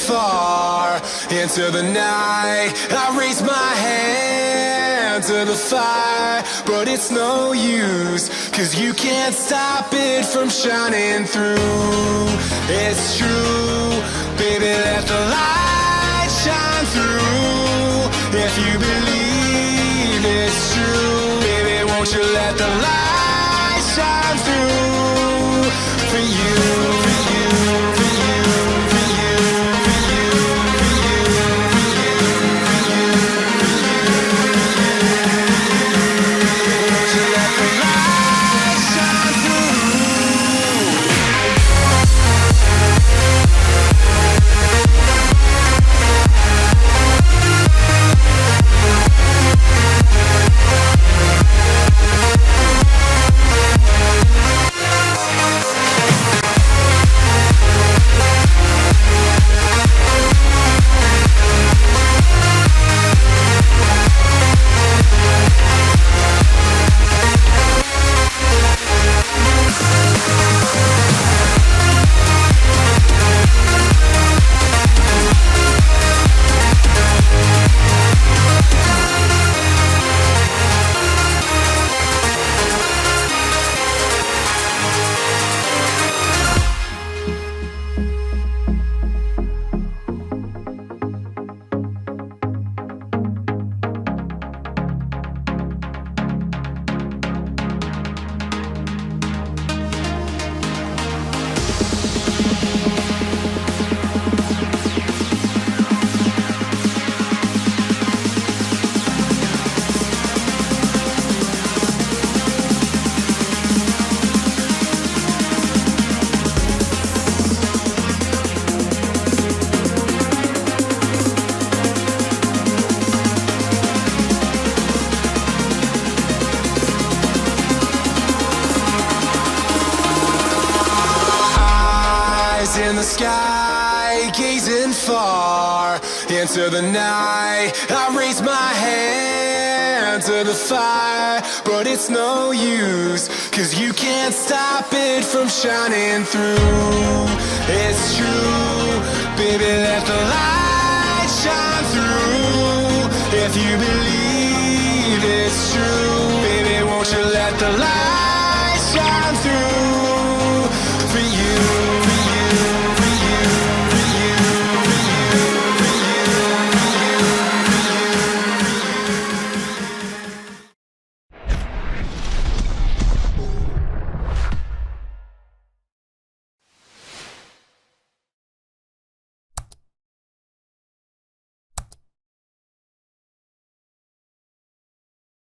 far into the night. I raise my hand to the fire, but it's no use, 'cause you can't stop it from shining through. It's true, baby, let the light shine through. If you believe it's true, baby, won't you let the light shine through for you, for you, for you, for you, for you, for you, for you, for you, won't you let the light shine through? In the sky, gazing far into the night. I raise my hand to the fire, but it's no use, 'cause you can't stop it from shining through. It's true, baby, let the light shine through. If you believe it's true, baby, won't you let the light